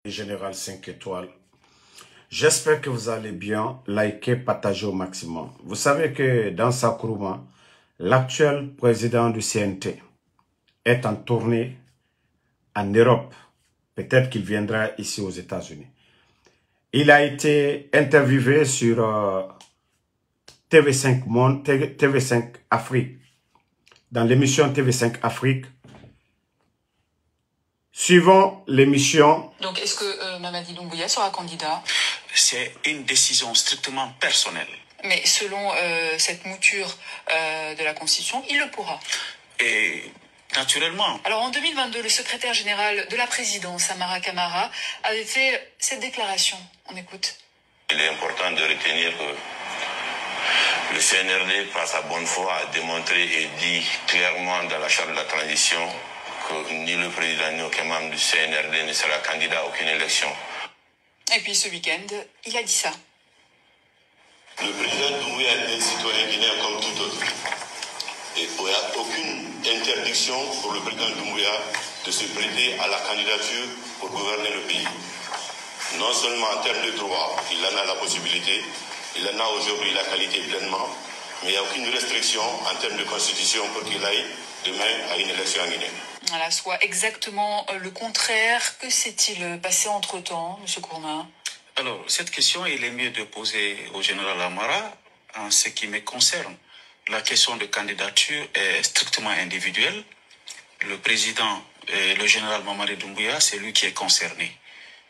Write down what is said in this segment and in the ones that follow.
Général 5 étoiles. J'espère que vous allez bien. Likez, partagez au maximum. Vous savez que dans Sakuruma, l'actuel président du CNT est en tournée en Europe. Peut-être qu'il viendra ici aux États-Unis. Il a été interviewé sur TV5 Monde, TV5 Afrique, dans l'émission TV5 Afrique. Suivant l'émission. Donc, est-ce que Mamadi Doumbouya sera candidat? C'est une décision strictement personnelle. Mais selon cette mouture de la Constitution, il le pourra. Et naturellement. Alors, en 2022, le secrétaire général de la présidence, Amara Camara, avait fait cette déclaration. On écoute. Il est important de retenir que le CNRD, par sa bonne foi, a démontré et dit clairement dans la charte de la transition que ni le président ni aucun membre du CNRD ne sera candidat à aucune élection. Et puis ce week-end, il a dit ça. Le président Doumbouya est un citoyen guinéen comme tout autre. Et il n'y a aucune interdiction pour le président Doumbouya de se prêter à la candidature pour gouverner le pays. Non seulement en termes de droit, il en a la possibilité, il en a aujourd'hui la qualité pleinement, mais il n'y a aucune restriction en termes de constitution pour qu'il aille demain à une élection en Guinée. Voilà, soit exactement le contraire. Que s'est-il passé entre-temps, M. Kourma? Alors, cette question, il est mieux de poser au général Amara. En ce qui me concerne, la question de candidature est strictement individuelle. Le président, le général Mamadi Doumbouya, c'est lui qui est concerné.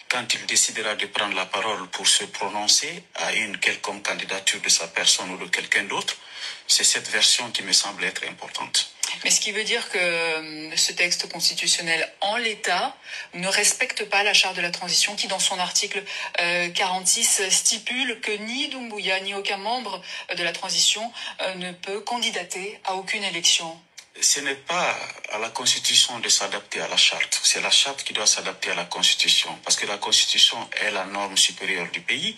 Quand il décidera de prendre la parole pour se prononcer à une quelconque candidature de sa personne ou de quelqu'un d'autre, c'est cette version qui me semble être importante. Mais ce qui veut dire que ce texte constitutionnel, en l'état, ne respecte pas la charte de la transition qui, dans son article 46, stipule que ni Doumbouya ni aucun membre de la transition ne peut candidater à aucune élection. Ce n'est pas à la Constitution de s'adapter à la charte. C'est la charte qui doit s'adapter à la Constitution. Parce que la Constitution est la norme supérieure du pays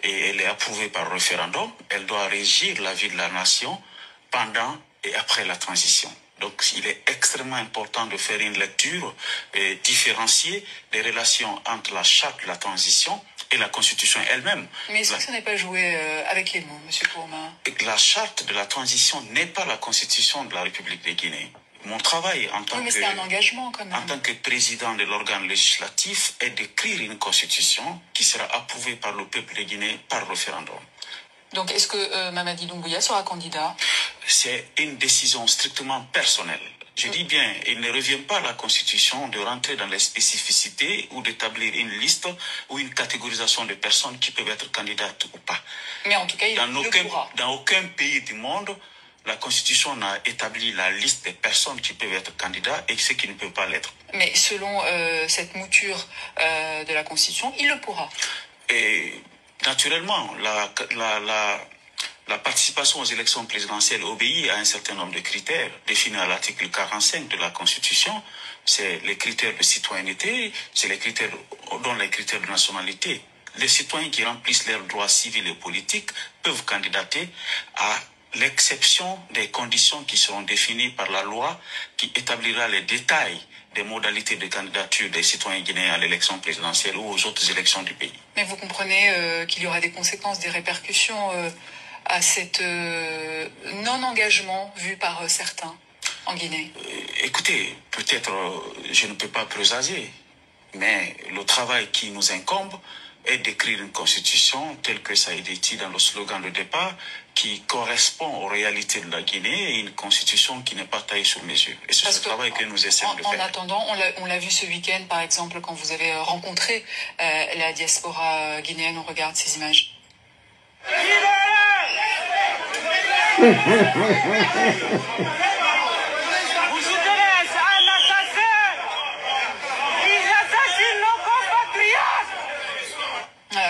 et elle est approuvée par référendum. Elle doit régir la vie de la nation pendant et après la transition. Donc, il est extrêmement important de faire une lecture différenciée des relations entre la charte de la transition et la Constitution elle-même. Mais est-ce que ça n'est pas joué avec les mots, M. Kourma? La charte de la transition n'est pas la Constitution de la République de Guinée. Mon travail en tant, c'est un engagement, quand même. En tant que président de l'organe législatif est d'écrire une constitution qui sera approuvée par le peuple de Guinée par référendum. Donc, est-ce que Mamadi Doumbouya sera candidat? C'est une décision strictement personnelle. Je dis bien, il ne revient pas à la Constitution de rentrer dans les spécificités ou d'établir une liste ou une catégorisation de personnes qui peuvent être candidates ou pas. Mais en tout cas, il le pourra. Dans aucun pays du monde, la Constitution n'a établi la liste des personnes qui peuvent être candidats et ceux qui ne peuvent pas l'être. Mais selon cette mouture de la Constitution, il le pourra. Et naturellement, la participation aux élections présidentielles obéit à un certain nombre de critères définis à l'article 45 de la Constitution. C'est les critères de citoyenneté, c'est les critères, dont les critères de nationalité. Les citoyens qui remplissent leurs droits civils et politiques peuvent candidater à l'exception des conditions qui seront définies par la loi qui établira les détails des modalités de candidature des citoyens guinéens à l'élection présidentielle ou aux autres élections du pays. Mais vous comprenez qu'il y aura des conséquences, des répercussions à cet non-engagement vu par certains en Guinée? Écoutez, peut-être je ne peux pas présager, mais le travail qui nous incombe est d'écrire une constitution telle que ça a été dit dans le slogan de départ, qui correspond aux réalités de la Guinée et une constitution qui n'est pas taillée sur mesure. Et c'est ce travail que nous essayons de faire. En attendant, on l'a vu ce week-end, par exemple, quand vous avez rencontré la diaspora guinéenne. On regarde ces images.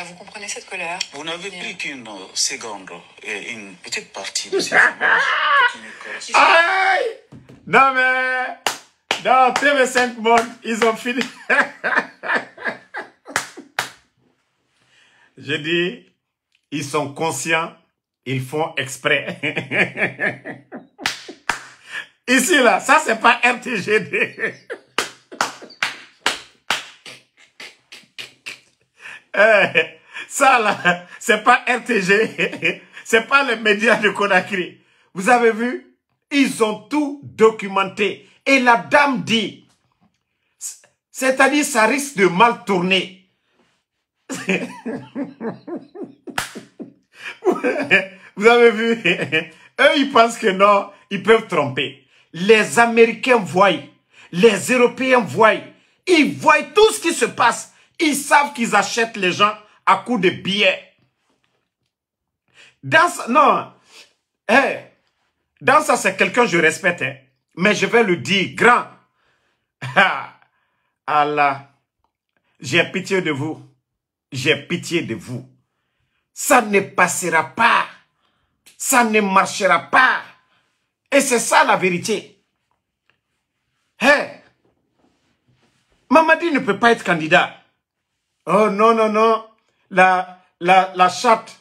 Vous comprenez cette colère? Vous n'avez pris qu'une seconde et une petite partie de cette Aïe! Non mais, dans TV5 Monde, ils ont fini. Je dis, ils sont conscients, ils font exprès. Ici là, ça c'est pas RTGD. Ça là, c'est pas RTG, c'est pas les médias de Conakry. Vous avez vu? Ils ont tout documenté. Et la dame dit, c'est-à-dire ça risque de mal tourner. Vous avez vu? Eux, ils pensent que non, ils peuvent tromper. Les Américains voient, les Européens voient, ils voient tout ce qui se passe. Ils savent qu'ils achètent les gens à coups de billets. Dans ça, non, dans ça, c'est quelqu'un que je respecte, hein, mais je vais le dire grand. Allah, j'ai pitié de vous. J'ai pitié de vous. Ça ne passera pas. Ça ne marchera pas. Et c'est ça la vérité. Mamadi ne peut pas être candidat. Oh non, non, non. La charte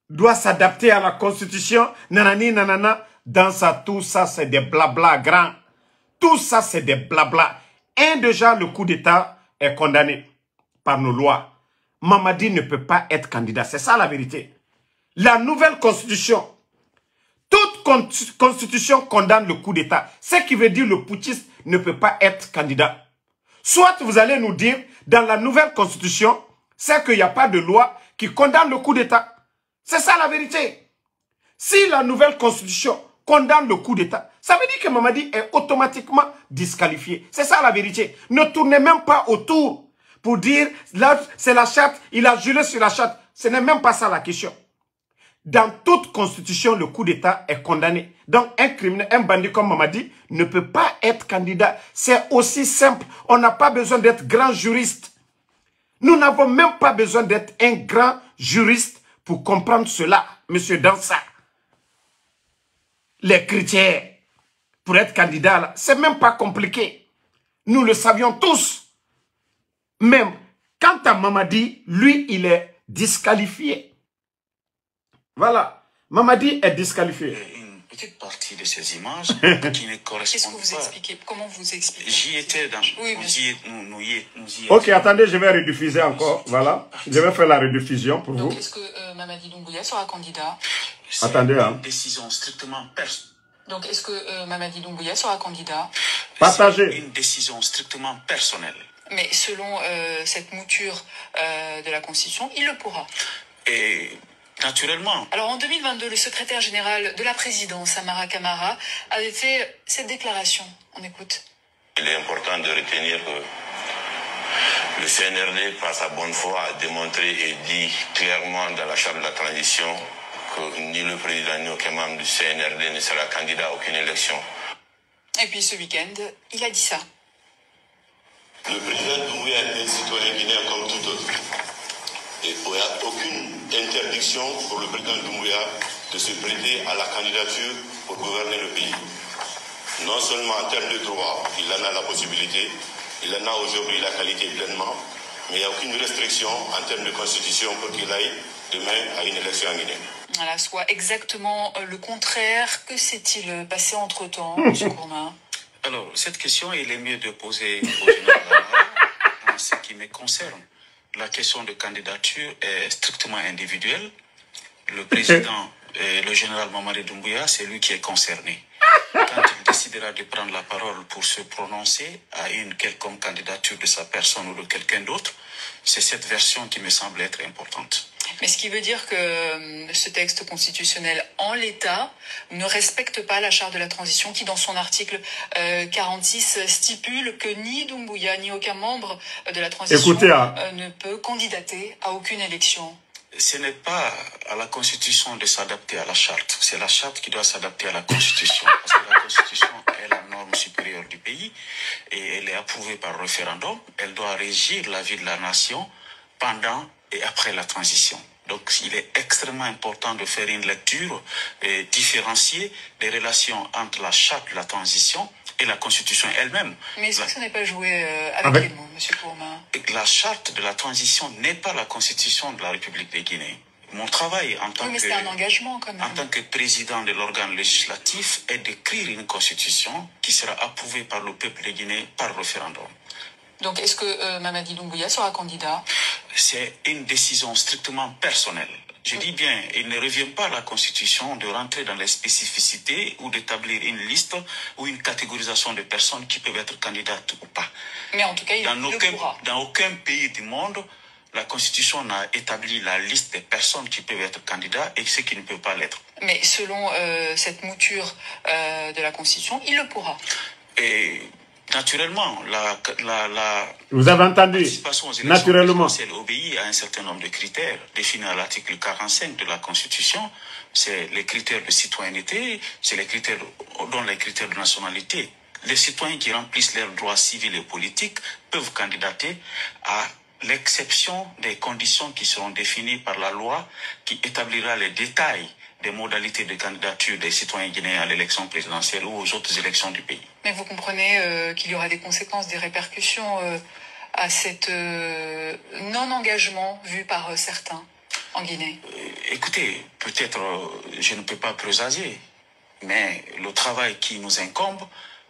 doit s'adapter à la constitution. Nanani, nanana. Dans ça, tout ça, c'est des blabla grands. Tout ça, c'est des blabla. Déjà, le coup d'État est condamné par nos lois. Mamadi ne peut pas être candidat. C'est ça la vérité. La nouvelle constitution, toute constitution condamne le coup d'État. Ce qui veut dire le putschiste ne peut pas être candidat. Soit vous allez nous dire, dans la nouvelle constitution, c'est qu'il n'y a pas de loi qui condamne le coup d'État. C'est ça la vérité. Si la nouvelle constitution condamne le coup d'État, ça veut dire que Mamadi est automatiquement disqualifié. C'est ça la vérité. Ne tournez même pas autour pour dire, là, c'est la charte, il a juré sur la charte. Ce n'est même pas ça la question. Dans toute constitution, le coup d'État est condamné. Donc, un criminel, un bandit comme Mamadi ne peut pas être candidat. C'est aussi simple. On n'a pas besoin d'être grand juriste. Nous n'avons même pas besoin d'être un grand juriste pour comprendre cela, monsieur Dansa. Les critères pour être candidat, c'est même pas compliqué. Nous le savions tous. Même, quant à Mamadi, lui, il est disqualifié. Voilà. Mamadi est disqualifié. Une petite partie de ces images qui ne correspondent Qu'est-ce que vous pas. expliquez? Comment vous expliquez? J'y étais dans... Oui, nous y Ok, étions. attendez, je vais rediffuser encore. Voilà. Je vais faire la rediffusion pour Donc, vous. est-ce que Mamadi Doumbouya sera candidat? C'est Attendez, hein. une décision strictement personnelle. Donc, est-ce que Mamadi Doumbouya sera candidat? Partagez. Une décision strictement personnelle. Mais selon cette mouture de la Constitution, il le pourra. Et naturellement, Alors en 2022, le secrétaire général de la présidence, Amara Camara, avait fait cette déclaration. On écoute. Il est important de retenir que le CNRD, par sa bonne foi, a démontré et dit clairement dans la charte de la transition que ni le président ni aucun membre du CNRD ne sera candidat à aucune élection. Et puis ce week-end, il a dit ça. Le président Doumbouya est un citoyen guinéen comme tout autre. Et il n'y a aucune interdiction pour le président Doumbouya de se prêter à la candidature pour gouverner le pays. Non seulement en termes de droit, il en a la possibilité, il en a aujourd'hui la qualité pleinement, mais il n'y a aucune restriction en termes de constitution pour qu'il aille demain à une élection en Guinée. Voilà, soit exactement le contraire. Que s'est-il passé entre-temps, M. Kourma? alors, cette question, il est mieux de poser au général Amara. En ce qui me concerne, la question de candidature est strictement individuelle. Le président, le général Mamadi Doumbouya, c'est lui qui est concerné. Quand il décidera de prendre la parole pour se prononcer à une quelconque candidature de sa personne ou de quelqu'un d'autre, c'est cette version qui me semble être importante. Mais ce qui veut dire que ce texte constitutionnel, en l'état, ne respecte pas la charte de la transition qui, dans son article 46, stipule que ni Doumbouya ni aucun membre de la transition Écoutez, hein. Ne peut candidater à aucune élection. Ce n'est pas à la Constitution de s'adapter à la charte. C'est la charte qui doit s'adapter à la Constitution. Parce que la Constitution est la norme supérieure du pays et elle est approuvée par référendum. Elle doit régir la vie de la nation pendant et après la transition. Donc, il est extrêmement important de faire une lecture différenciée des relations entre la charte de la transition et la Constitution elle-même. Mais est-ce que ça n'est pas joué avec les mots, M. Kourma? La charte de la transition n'est pas la Constitution de la République de Guinée. Mon travail en tant Oui, mais c'est un engagement quand même. En tant que président de l'organe législatif est d'écrire une constitution qui sera approuvée par le peuple de Guinée par référendum. Donc, est-ce que Mamadi Doumbouya sera candidat? c'est une décision strictement personnelle. Je dis bien, il ne revient pas à la Constitution de rentrer dans les spécificités ou d'établir une liste ou une catégorisation de personnes qui peuvent être candidates ou pas. Mais en tout cas, il le pourra. Dans aucun pays du monde, la Constitution n'a établi la liste des personnes qui peuvent être candidats et ceux qui ne peuvent pas l'être. Mais selon cette mouture de la Constitution, il le pourra. Et naturellement, vous avez entendu, naturellement, elle obéit à un certain nombre de critères définis à l'article 45 de la Constitution. C'est les critères de citoyenneté, c'est les critères, dont les critères de nationalité. Les citoyens qui remplissent leurs droits civils et politiques peuvent candidater à l'exception des conditions qui seront définies par la loi qui établira les détails des modalités de candidature des citoyens guinéens à l'élection présidentielle ou aux autres élections du pays. Mais vous comprenez qu'il y aura des conséquences, des répercussions à cet non-engagement vu par certains en Guinée. Écoutez, peut-être je ne peux pas présager, mais le travail qui nous incombe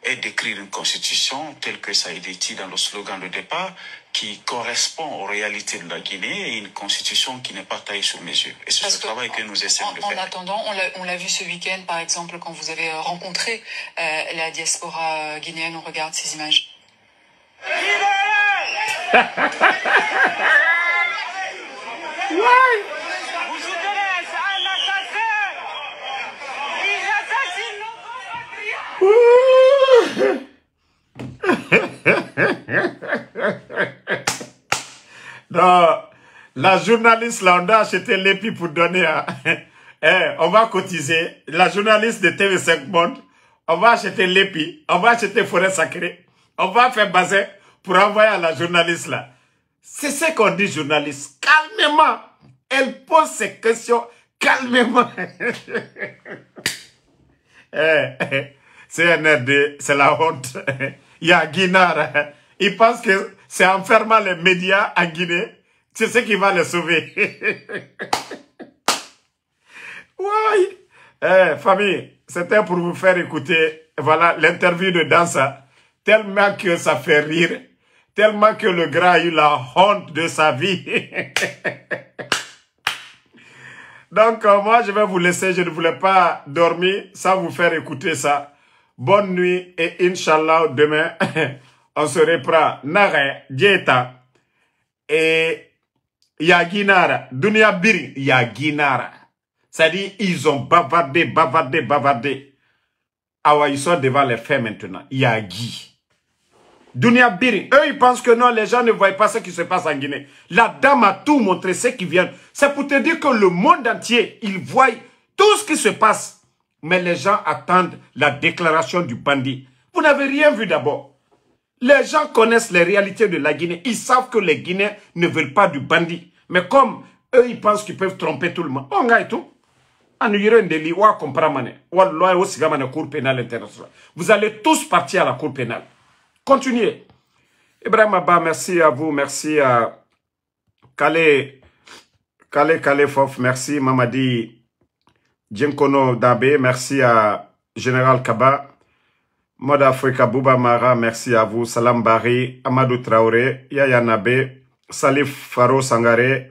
est d'écrire une constitution telle que ça a été dit dans le slogan de départ, qui correspond aux réalités de la Guinée et une constitution qui n'est pas taillée sur mesure. Et c'est ce travail que nous essayons de faire. En attendant, on l'a vu ce week-end, par exemple, quand vous avez rencontré la diaspora guinéenne, on regarde ces images. Non, la journaliste là, on a acheté l'épi pour donner à... on va cotiser. La journaliste de TV5 Monde, on va acheter l'épi, on va acheter Forêt Sacrée, on va faire bazin pour envoyer à la journaliste là. C'est ce qu'on dit, journaliste. Calmement. Elle pose ses questions calmement. C'est NRD, c'est la honte. Il y a Guinard. Il pense que c'est en fermant les médias en Guinée, c'est ce qui va les sauver. Oui. Famille, c'était pour vous faire écouter, voilà, l'interview de Dansa. Tellement que ça fait rire. Tellement que le gars a eu la honte de sa vie. Donc, moi, je vais vous laisser. Je ne voulais pas dormir sans vous faire écouter ça. Bonne nuit et Inch'Allah, demain, on se reprend. Nare, Dieta et Yaginara. Dunia Biri, Yaginara. C'est-à-dire, ils ont bavardé. Ah ouais, ils sont devant les faits maintenant. Yagi. Dunia Biri. Eux, ils pensent que non, les gens ne voient pas ce qui se passe en Guinée. La dame a tout montré, ce qui vient. C'est pour te dire que le monde entier, ils voient tout ce qui se passe. Mais les gens attendent la déclaration du bandit. Vous n'avez rien vu d'abord. Les gens connaissent les réalités de la Guinée. Ils savent que les Guinéens ne veulent pas du bandit. Mais comme eux, ils pensent qu'ils peuvent tromper tout le monde. On gagne tout. Vous allez tous partir à la cour pénale. Continuez. Ibrahim Abba, merci à vous. Merci à Kale Fof. Merci Mamadi Djenkono Dabe. Merci à Général Kaba. Moda Afrika Bouba Mara. Merci à vous. Salam Bari. Amadou Traoré. Yaya Nabe. Salif Faro Sangare.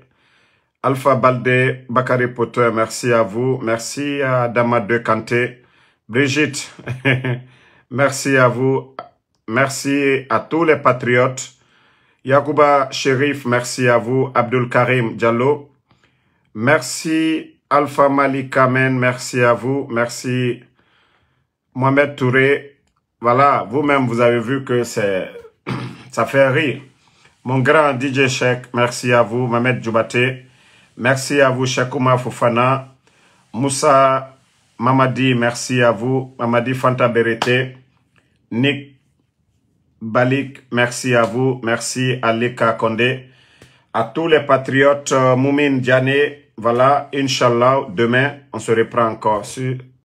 Alpha Balde. Bakary Potter. Merci à vous. Merci à Damade Kanté. Brigitte. Merci à vous. Merci à tous les patriotes. Yacouba Sherif, merci à vous. Abdul Karim Diallo. Merci Alpha Malik Kamen, merci à vous. Merci Mohamed Touré. Voilà, vous-même, vous avez vu que ça fait rire. Mon grand DJ Cheikh, merci à vous. Mohamed Djoubaté. Merci à vous, Cheikouma Fofana. Moussa Mamadi, merci à vous. Mamadi Fanta Berete. Nick Balik, merci à vous. Merci à Leka Kondé. À tous les patriotes, Moumine Diané. Voilà, Inch'Allah, demain, on se reprend encore sur